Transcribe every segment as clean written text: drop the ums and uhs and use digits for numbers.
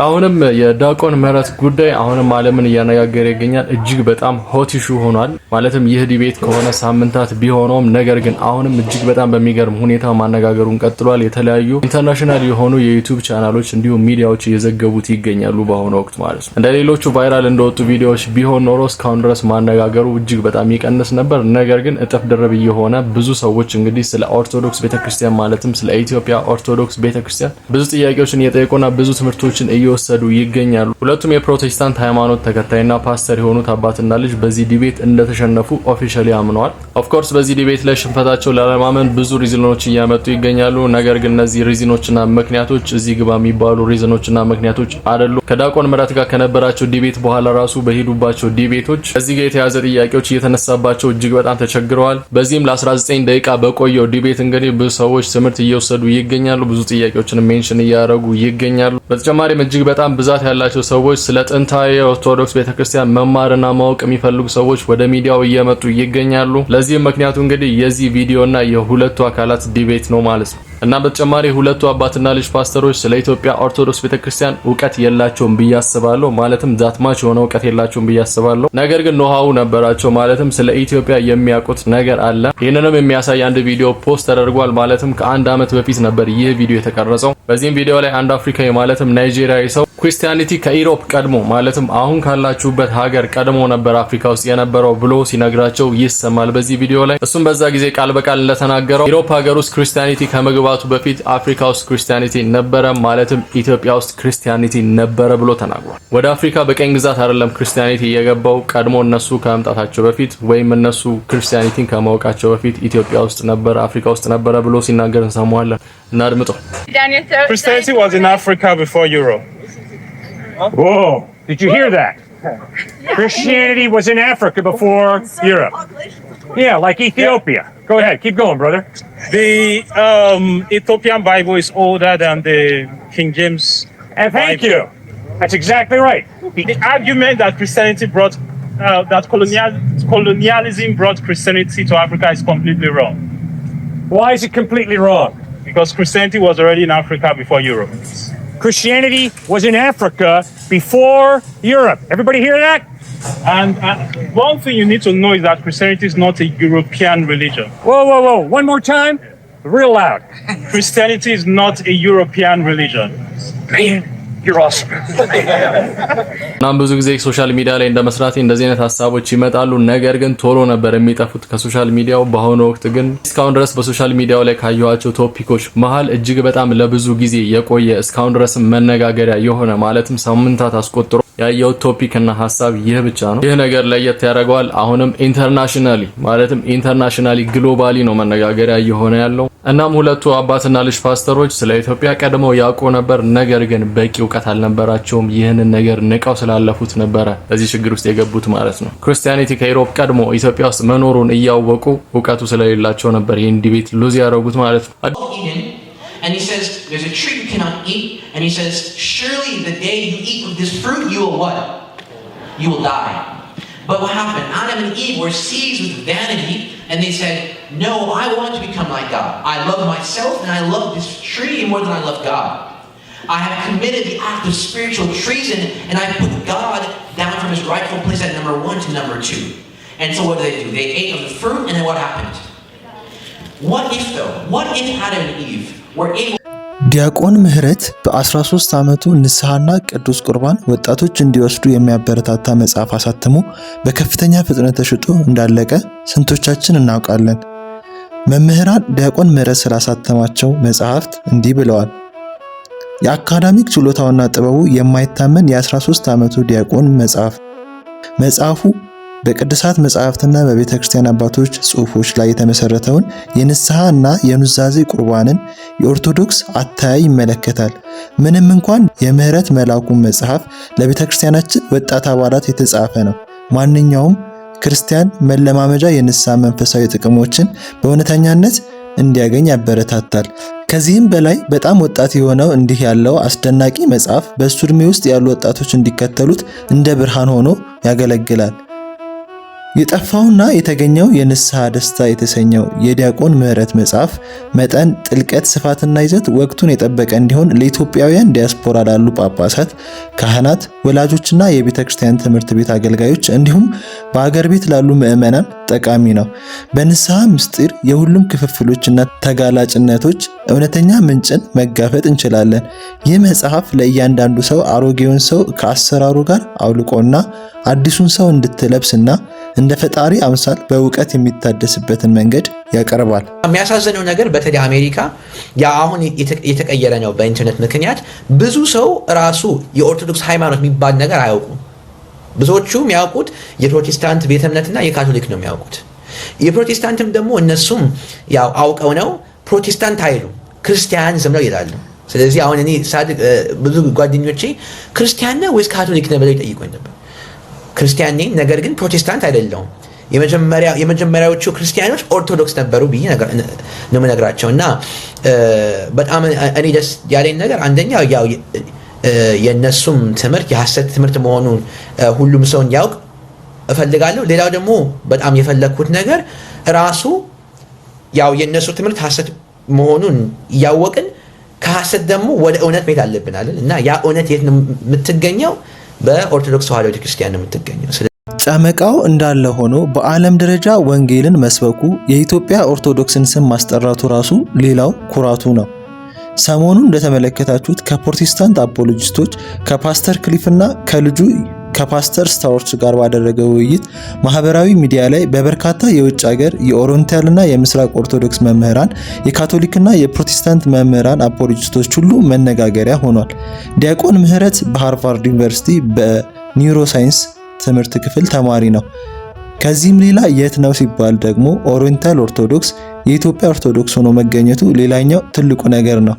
አሁንም የዲያቆን ምህረት ጉዳይ አሁንም ዓለምን እያነጋገረ ይገኛል። እጅግ በጣም ሆት ኢሹ ሆኗል። ማለትም ይህ ዲቤት ከሆነ ሳምንታት ቢሆነውም ነገር ግን አሁንም እጅግ በጣም በሚገርም ሁኔታ ማነጋገሩን ቀጥሏል። የተለያዩ ኢንተርናሽናል የሆኑ የዩቲዩብ ቻናሎች እንዲሁም ሚዲያዎች እየዘገቡት ይገኛሉ በአሁኑ ወቅት ማለት ነው። እንደ ሌሎቹ ቫይራል እንደወጡ ቪዲዮዎች ቢሆን ኖሮ እስካሁን ድረስ ማነጋገሩ እጅግ በጣም ይቀንስ ነበር። ነገር ግን እጥፍ ድርብ እየሆነ ብዙ ሰዎች እንግዲህ ስለ ኦርቶዶክስ ቤተክርስቲያን ማለትም ስለ ኢትዮጵያ ኦርቶዶክስ ቤተክርስቲያን ብዙ ጥያቄዎችን እየጠየቁና ብዙ ትምህርቶችን እየወሰዱ ይገኛሉ። ሁለቱም የፕሮቴስታንት ሃይማኖት ተከታይና ፓስተር የሆኑት አባትና ልጅ በዚህ ዲቤት እንደተሸነፉ ኦፊሻሊ አምነዋል። ኦፍ ኮርስ በዚህ ዲቤት ላይ ሽንፈታቸው ላለማመን ብዙ ሪዝኖች እያመጡ ይገኛሉ። ነገር ግን እነዚህ ሪዝኖችና ምክንያቶች እዚህ ግባ የሚባሉ ሪዝኖችና ምክንያቶች አይደሉም። ከዲያቆን ምህረት ጋር ከነበራቸው ዲቤት በኋላ ራሱ በሄዱባቸው ዲቤቶች እዚህ ጋር የተያዘ ጥያቄዎች እየተነሳባቸው እጅግ በጣም ተቸግረዋል። በዚህም ለ19 ደቂቃ በቆየው ዲቤት እንግዲህ ብዙ ሰዎች ትምህርት እየወሰዱ ይገኛሉ። ብዙ ጥያቄዎችን ሜንሽን እያደረጉ ይገኛሉ። በተጨማሪም እጅግ በጣም ብዛት ያላቸው ሰዎች ስለ ጥንታዊ ኦርቶዶክስ ቤተክርስቲያን መማርና ማወቅ የሚፈልጉ ሰዎች ወደ ሚዲያው እየመጡ ይገኛሉ። ለዚህም ምክንያቱ እንግዲህ የዚህ ቪዲዮና የሁለቱ አካላት ዲቤት ነው ማለት ነው። እና በተጨማሪ ሁለቱ አባትና ልጅ ፓስተሮች ስለ ኢትዮጵያ ኦርቶዶክስ ቤተክርስቲያን ዕውቀት የላቸውም ብዬ አስባለሁ። ማለትም ዛትማች የሆነ ዕውቀት የላቸውም ብዬ አስባለሁ። ነገር ግን ኖሃው ነበራቸው። ማለትም ስለ ኢትዮጵያ የሚያውቁት ነገር አለ። ይህንንም የሚያሳይ አንድ ቪዲዮ ፖስት ተደርጓል። ማለትም ከአንድ ዓመት በፊት ነበር ይህ ቪዲዮ የተቀረጸው። በዚህም ቪዲዮ ላይ አንድ አፍሪካዊ ማለትም ናይጄሪያዊ ሰው ክርስቲያኒቲ ከኢሮፕ ቀድሞ ማለትም አሁን ካላችሁበት ሀገር ቀድሞ ነበር አፍሪካ ውስጥ የነበረው ብሎ ሲነግራቸው ይሰማል በዚህ ቪዲዮ ላይ። እሱም በዛ ጊዜ ቃል በቃል እንደተናገረው ኢሮፕ ሀገር ውስጥ ክርስቲያኒቲ ከመግባቱ በፊት አፍሪካ ውስጥ ክርስቲያኒቲ ነበረ፣ ማለትም ኢትዮጵያ ውስጥ ክርስቲያኒቲ ነበረ ብሎ ተናግሯል። ወደ አፍሪካ በቀኝ ግዛት አይደለም ክርስቲያኒቲ የገባው፣ ቀድሞ እነሱ ከመምጣታቸው በፊት ወይም እነሱ ክርስቲያኒቲን ከማወቃቸው በፊት ኢትዮጵያ ውስጥ ነበረ፣ አፍሪካ ውስጥ ነበረ ብሎ ሲናገር እንሰማዋለን። እናድምጠው። Christianity was in Africa before Europe. Whoa, did you hear that? Christianity was in Africa before Europe. Yeah, like Ethiopia. Go ahead, keep going, brother. The Ethiopian Bible is older than the King James And thank Bible. you. That's exactly right. The argument that Christianity brought, that colonialism brought Christianity to Africa is completely wrong. Why is it completely wrong? Because Christianity was already in Africa before Europe. Christianity was in Africa before Europe. Everybody hear that? And one thing you need to know is that Christianity is not a European religion. Whoa, whoa, whoa. One more time. Real loud. Christianity is not a European religion. Man, you're awesome. እናም ብዙ ጊዜ ሶሻል ሚዲያ ላይ እንደመስራት እንደዚህ አይነት ሐሳቦች ይመጣሉ። ነገር ግን ቶሎ ነበር የሚጠፉት ከሶሻል ሚዲያው። በአሁኑ ወቅት ግን እስካሁን ድረስ በሶሻል ሚዲያው ላይ ካየኋቸው ቶፒኮች መሃል እጅግ በጣም ለብዙ ጊዜ የቆየ እስካሁን ድረስ መነጋገሪያ የሆነ ማለትም ሳምንታት አስቆጥሮ ያየው ቶፒክ እና ሐሳብ ይህ ብቻ ነው። ይህ ነገር ለየት ያደርገዋል። አሁንም ኢንተርናሽናሊ ማለትም ኢንተርናሽናሊ ግሎባሊ ነው መነጋገሪያ የሆነ ያለው። እናም ሁለቱ አባትና ልጅ ፓስተሮች ስለ ኢትዮጵያ ቀድመው ያውቁ ነበር፣ ነገር ግን በቂ ዕውቀት አልነበራቸውም። ይህንን ነገር ንቀው ስላለፉት ነበረ በዚህ ችግር ውስጥ የገቡት ማለት ነው። ክርስቲያኒቲ ከኢሮፕ ቀድሞ ኢትዮጵያ ውስጥ መኖሩን እያወቁ ዕውቀቱ ስለሌላቸው ነበር ይህን ዲቤት ሉዝ ያደረጉት ማለት ነው። And he says, there's a tree you cannot eat. And he says, surely the day you eat of this fruit, you will what? You will die. But what happened? Adam and Eve were seized with vanity, and they said, no, I want to become like God. I love myself, and I love this tree more than I love God. I have committed the act of spiritual treason, and I put God down from his rightful place at number 1 to number 2. And so what did? They ate of the fruit, and then what happened? What if though? What if Adam and Eve were able... ዲያቆን ምህረት በ13 ዓመቱ ንስሐና ቅዱስ ቁርባን ወጣቶች እንዲወስዱ የሚያበረታታ መጽሐፍ አሳትሞ በከፍተኛ ፍጥነት ተሽጦ እንዳለቀ ስንቶቻችን እናውቃለን? መምህራን ዲያቆን ምህረት ስላሳተማቸው መጽሐፍት እንዲህ ብለዋል። የአካዳሚክ ችሎታውና ጥበቡ የማይታመን የ13 ዓመቱ ዲያቆን መጽሐፉ በቅዱሳት መጻሕፍትና በቤተክርስቲያን አባቶች ጽሑፎች ላይ የተመሰረተውን የንስሐና የኑዛዜ ቁርባንን የኦርቶዶክስ አተያይ ይመለከታል። ምንም እንኳን የምህረት መልአኩ መጽሐፍ ለቤተክርስቲያናችን ወጣት አባላት የተጻፈ ነው፣ ማንኛውም ክርስቲያን መለማመጃ የንስሐ መንፈሳዊ ጥቅሞችን በእውነተኛነት እንዲያገኝ ያበረታታል። ከዚህም በላይ በጣም ወጣት የሆነው እንዲህ ያለው አስደናቂ መጽሐፍ በእሱ ዕድሜ ውስጥ ያሉ ወጣቶች እንዲከተሉት እንደ ብርሃን ሆኖ ያገለግላል። የጠፋውና የተገኘው የንስሐ ደስታ የተሰኘው የዲያቆን ምህረት መጽሐፍ መጠን፣ ጥልቀት፣ ስፋትና ይዘት ወቅቱን የጠበቀ እንዲሆን ለኢትዮጵያውያን ዲያስፖራ ላሉ ጳጳሳት፣ ካህናት፣ ወላጆችና የቤተ ክርስቲያን ትምህርት ቤት አገልጋዮች እንዲሁም በአገር ቤት ላሉ ምዕመናን ጠቃሚ ነው። በንስሐ ምስጢር የሁሉም ክፍፍሎችና ተጋላጭነቶች እውነተኛ ምንጭን መጋፈጥ እንችላለን። ይህ መጽሐፍ ለእያንዳንዱ ሰው አሮጌውን ሰው ከአሰራሩ ጋር አውልቆና አዲሱን ሰው እንድትለብስና እንደ ፈጣሪ አምሳል በእውቀት የሚታደስበትን መንገድ ያቀርባል። የሚያሳዝነው ነገር በተለይ አሜሪካ ያ አሁን የተቀየረ ነው በኢንተርኔት ምክንያት ብዙ ሰው ራሱ የኦርቶዶክስ ሃይማኖት የሚባል ነገር አያውቁም። ብዙዎቹ የሚያውቁት የፕሮቴስታንት ቤተ እምነትና የካቶሊክ ነው የሚያውቁት። የፕሮቴስታንትም ደግሞ እነሱም ያው አውቀው ነው ፕሮቴስታንት አይሉ ክርስቲያን ዝም ነው ይላሉ። ስለዚህ አሁን እኔ ሳድግ ብዙ ጓደኞቼ ክርስቲያን ነህ ወይስ ካቶሊክ ነህ ብለው ይጠይቁኝ ነበር። ክርስቲያን ነኝ፣ ነገር ግን ፕሮቴስታንት አይደለሁም። የመጀመሪያዎቹ ክርስቲያኖች ኦርቶዶክስ ነበሩ ብዬ ነው የምነግራቸው። እና በጣም እኔ ደስ ያለኝ ነገር አንደኛ ያው የነሱም ትምህርት የሐሰት ትምህርት መሆኑን ሁሉም ሰው እንዲያውቅ እፈልጋለሁ። ሌላው ደግሞ በጣም የፈለግኩት ነገር ራሱ ያው የነሱ ትምህርት ሐሰት መሆኑን እያወቅን ከሐሰት ደግሞ ወደ እውነት መሄድ አለብን አይደል? እና ያ እውነት የት ነው የምትገኘው? በኦርቶዶክስ ተዋሕዶ ቤተክርስቲያን ነው የምትገኘው። ጨመቃው እንዳለ ሆኖ በዓለም ደረጃ ወንጌልን መስበኩ የኢትዮጵያ ኦርቶዶክስን ስም ማስጠራቱ ራሱ ሌላው ኩራቱ ነው። ሰሞኑን እንደተመለከታችሁት ከፕሮቴስታንት አፖሎጂስቶች ከፓስተር ክሊፍና ከልጁ ከፓስተር ስታወርች ጋር ባደረገው ውይይት ማህበራዊ ሚዲያ ላይ በበርካታ የውጭ ሀገር የኦሪየንታልና የምስራቅ ኦርቶዶክስ መምህራን፣ የካቶሊክና የፕሮቴስታንት መምህራን አፖሎጂስቶች ሁሉ መነጋገሪያ ሆኗል። ዲያቆን ምህረት በሃርቫርድ ዩኒቨርሲቲ በኒውሮሳይንስ ትምህርት ክፍል ተማሪ ነው። ከዚህም ሌላ የት ነው ሲባል ደግሞ ኦሪየንታል ኦርቶዶክስ የኢትዮጵያ ኦርቶዶክስ ሆኖ መገኘቱ ሌላኛው ትልቁ ነገር ነው።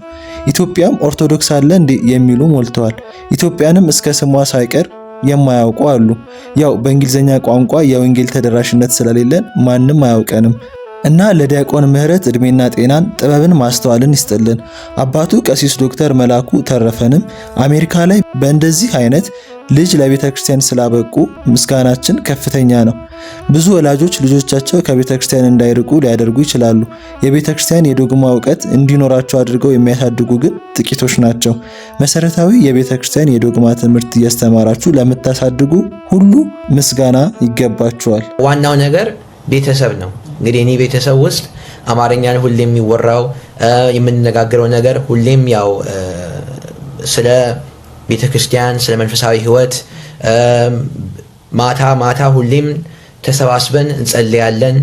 ኢትዮጵያም ኦርቶዶክስ አለ እንዴ የሚሉ ሞልተዋል። ኢትዮጵያንም እስከ ስሟ ሳይቀር የማያውቁ አሉ። ያው በእንግሊዘኛ ቋንቋ የወንጌል ተደራሽነት ስለሌለን ማንም አያውቀንም። እና ለዲያቆን ምህረት እድሜና ጤናን ጥበብን ማስተዋልን ይስጥልን። አባቱ ቀሲስ ዶክተር መላኩ ተረፈንም አሜሪካ ላይ በእንደዚህ አይነት ልጅ ለቤተ ክርስቲያን ስላበቁ ምስጋናችን ከፍተኛ ነው። ብዙ ወላጆች ልጆቻቸው ከቤተ ክርስቲያን እንዳይርቁ ሊያደርጉ ይችላሉ። የቤተ ክርስቲያን የዶግማ እውቀት እንዲኖራቸው አድርገው የሚያሳድጉ ግን ጥቂቶች ናቸው። መሰረታዊ የቤተ ክርስቲያን የዶግማ ትምህርት እያስተማራችሁ ለምታሳድጉ ሁሉ ምስጋና ይገባችኋል። ዋናው ነገር ቤተሰብ ነው። እንግዲህ እኔ ቤተሰብ ውስጥ አማርኛን ሁሌም የሚወራው የምንነጋገረው ነገር ሁሌም ያው ስለ ቤተክርስቲያን ስለ መንፈሳዊ ህይወት ማታ ሁሌም ተሰባስበን እንጸልያለን፣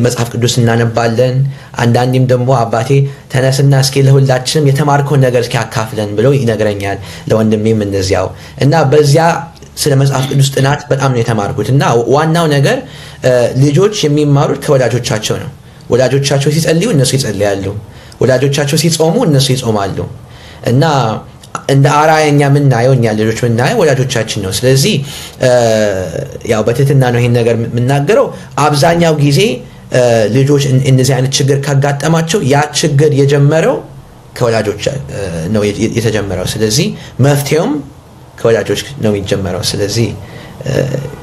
መጽሐፍ ቅዱስ እናነባለን። አንዳንዴም ደግሞ አባቴ ተነስና እስኪ ለሁላችንም የተማርከውን ነገር እስኪ አካፍለን ብለው ይነግረኛል። ለወንድሜም እንደዚያው እና በዚያ ስለ መጽሐፍ ቅዱስ ጥናት በጣም ነው የተማርኩት። እና ዋናው ነገር ልጆች የሚማሩት ከወላጆቻቸው ነው። ወላጆቻቸው ሲጸልዩ እነሱ ይጸልያሉ፣ ወላጆቻቸው ሲጾሙ እነሱ ይጾማሉ። እና እንደ አራያኛ የምናየው እኛ ልጆች የምናየው ወላጆቻችን ነው። ስለዚህ ያው በትህትና ነው ይሄን ነገር የምናገረው። አብዛኛው ጊዜ ልጆች እነዚህ አይነት ችግር ካጋጠማቸው ያ ችግር የጀመረው ከወላጆች ነው የተጀመረው። ስለዚህ መፍትሄውም ከወላጆች ነው የሚጀመረው። ስለዚህ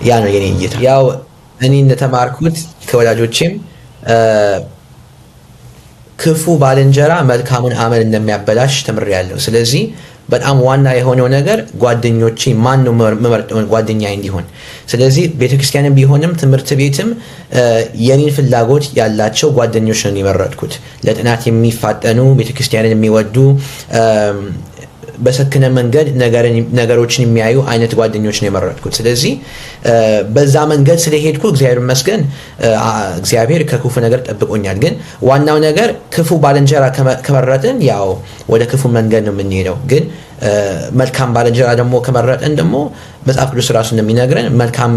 ያ ነው የኔ እይታ። ያው እኔ እንደተማርኩት ከወላጆቼም ክፉ ባልንጀራ መልካሙን አመል እንደሚያበላሽ ተምሬያለሁ። ስለዚህ በጣም ዋና የሆነው ነገር ጓደኞቼ ማን ነው መመርጠው ጓደኛ እንዲሆን። ስለዚህ ቤተክርስቲያንም ቢሆንም ትምህርት ቤትም የኔን ፍላጎት ያላቸው ጓደኞች ነው የመረጥኩት። ለጥናት የሚፋጠኑ ቤተክርስቲያንን የሚወዱ በሰከነ መንገድ ነገሮችን የሚያዩ አይነት ጓደኞች ነው የመረጥኩት። ስለዚህ በዛ መንገድ ስለሄድኩ እግዚአብሔር ይመስገን እግዚአብሔር ከክፉ ነገር ጠብቆኛል። ግን ዋናው ነገር ክፉ ባልንጀራ ከመረጥን ያው ወደ ክፉ መንገድ ነው የምንሄደው። ግን መልካም ባልንጀራ ደግሞ ከመረጥን ደግሞ መጽሐፍ ቅዱስ ራሱ እንደሚነግረን መልካም